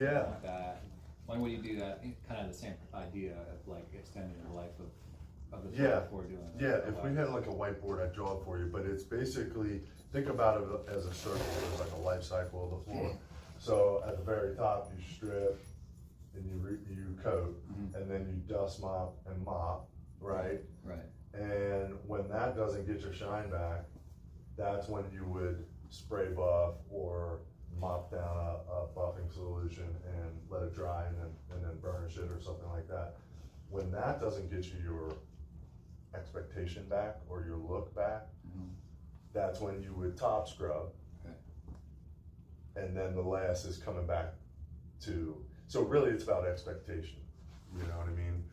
Yeah. Like that. When would you do that? Kind of the same idea of like extending the life of the floor Yeah, before doing it. yeah, if we had like a whiteboard, I'd draw it for you, but it's basically, think about it as a circle, there's like a life cycle of the floor. So at the very top, you strip and you coat, and then you dust mop and mop, right? Right. And when that doesn't get your shine back, that's when you would spray buff or mop down a buffing solution and let it dry and then burnish it or something like that. When that doesn't get you your expectation back or your look back, that's when you would top scrub. Okay. And then the last is coming back to, so really it's about expectation, you know what I mean?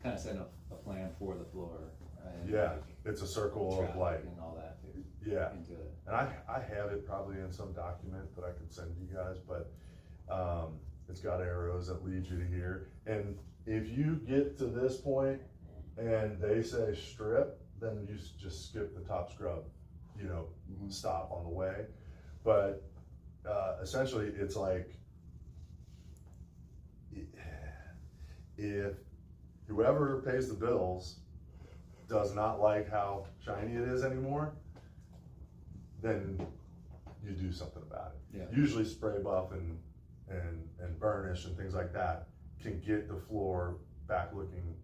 Kind of setting up a plan for the floor. Right? Yeah, it's a circle of light. And all that too. Yeah, into it. and I have it probably in some document that I could send you guys, but it's got arrows that lead you to here. And if you get to this point and they say strip, then you just skip the top scrub, you know, stop on the way. But essentially it's like, if whoever pays the bills does not like how shiny it is anymore, then you do something about it. Yeah. Usually spray buff and burnish and things like that can get the floor back looking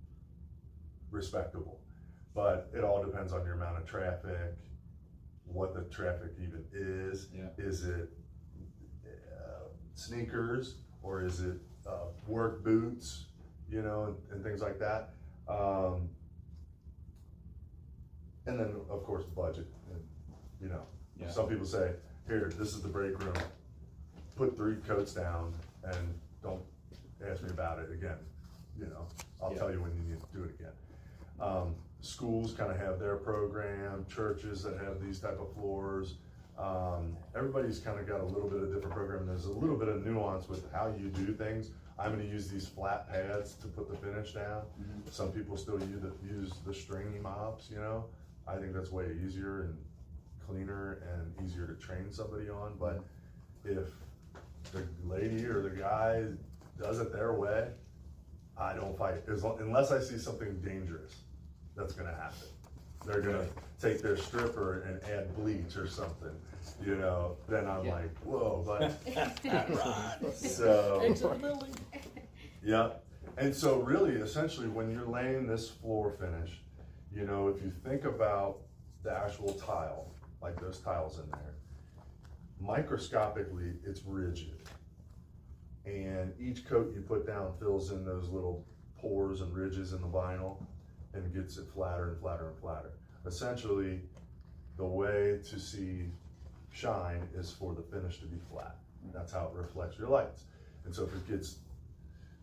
respectable. But it all depends on your amount of traffic, what the traffic even is. Yeah. Is it sneakers or is it work boots, you know, and things like that. And then of course budget, and, you know, Yeah. some people say, here, this is the break room, put 3 coats down and don't ask me about it again. You know, I'll tell you when you need to do it again. Schools kind of have their program, churches that have these type of floors. Everybody's kind of got a little bit of different program. There's a little bit of nuance with how you do things. I'm gonna use these flat pads to put the finish down. Some people still use the stringy mops, you know. I think that's way easier and cleaner and easier to train somebody on. But if the lady or the guy does it their way, I don't fight, unless I see something dangerous that's gonna happen. They're gonna take their stripper and add bleach or something, you know, then I'm like, whoa, but, so, yeah. And so really, essentially, when you're laying this floor finish, you know, if you think about the actual tile, like those tiles in there, microscopically, it's rigid. And each coat you put down fills in those little pores and ridges in the vinyl and gets it flatter and flatter and flatter. Essentially, the way to see shine is for the finish to be flat. That's how it reflects your lights. And so if it gets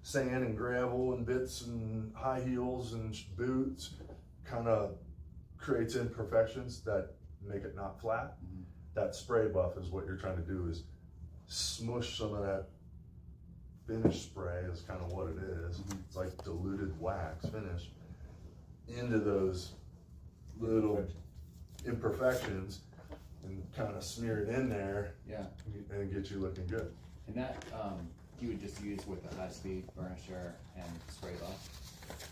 sand and gravel and bits and high heels and boots, kind of creates imperfections that make it not flat. That spray buff is what you're trying to do, is smush some of that finish spray, is kind of what it is. It's like diluted wax finish into those little imperfections and kind of smear it in there. Yeah. And get you looking good. And that you would just use with a high speed burnisher and spray buff.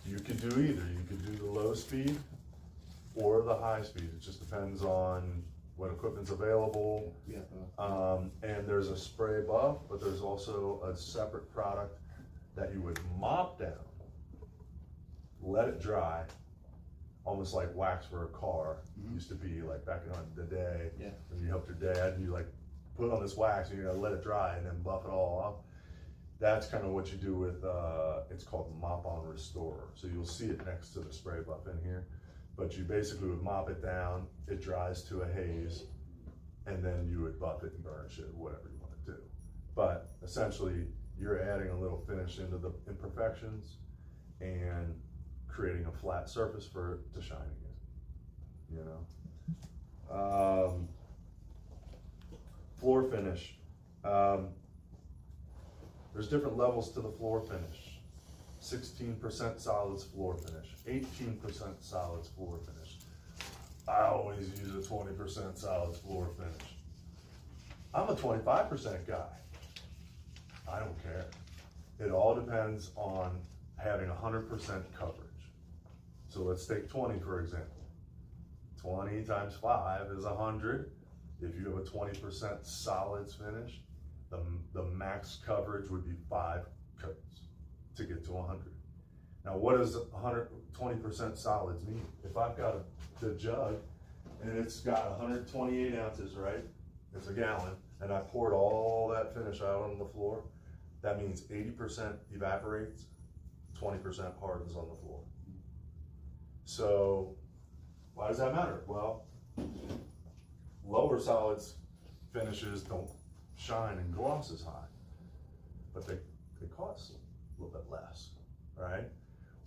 You could do either. You could do the low speed or the high speed. It just depends on what equipment's available. Yeah. And there's a spray buff, but there's also a separate product that you would mop down, let it dry, almost like wax for a car. Used to be like back in the day, when you helped your dad, you like put on this wax and you gotta let it dry and then buff it all off. That's kind of what you do with, it's called Mop On Restorer. So you'll see it next to the spray buff in here, but you basically would mop it down, it dries to a haze, and then you would buff it and burnish it, whatever you want to do. But essentially, you're adding a little finish into the imperfections and creating a flat surface for it to shine again, you know? Floor finish. There's different levels to the floor finish. 16% solids floor finish, 18% solids floor finish. I always use a 20% solids floor finish. I'm a 25% guy. I don't care. It all depends on having 100% coverage. So let's take 20 for example. 20 times 5 is 100. If you have a 20% solids finish, the max coverage would be 5 coats to get to 100. Now what does 120% solids mean? If I've got the jug and it's got 128 ounces, right? It's a gallon, and I poured all that finish out on the floor, that means 80% evaporates, 20% hardens on the floor. So why does that matter? Well, lower solids finishes don't shine and gloss as high, but they cost a little bit less, right?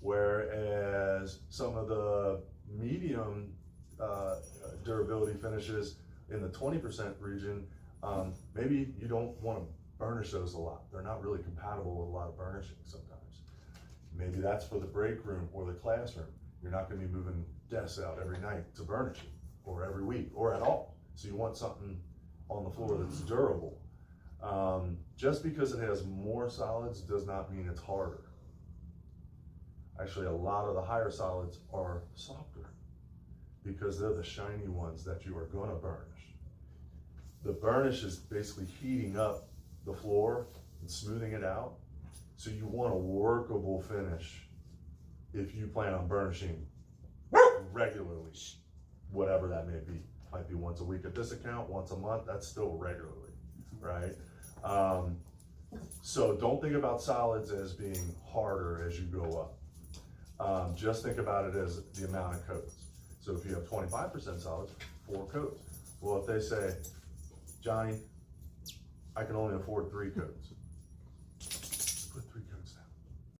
Whereas some of the medium durability finishes in the 20% region, maybe you don't want to burnish those a lot. They're not really compatible with a lot of burnishing sometimes. Maybe that's for the break room or the classroom. You're not going to be moving desks out every night to burnish it, or every week, or at all. So you want something on the floor that's durable. Just because it has more solids does not mean it's harder. Actually, a lot of the higher solids are softer because they're the shiny ones that you are going to burnish. The burnish is basically heating up the floor and smoothing it out. So you want a workable finish if you plan on burnishing regularly, whatever that may be. Might be once a week at this account, once a month, that's still regularly, right? So don't think about solids as being harder as you go up. Just think about it as the amount of coats. So if you have 25% solids, 4 coats. Well, if they say, Johnny, I can only afford 3 coats.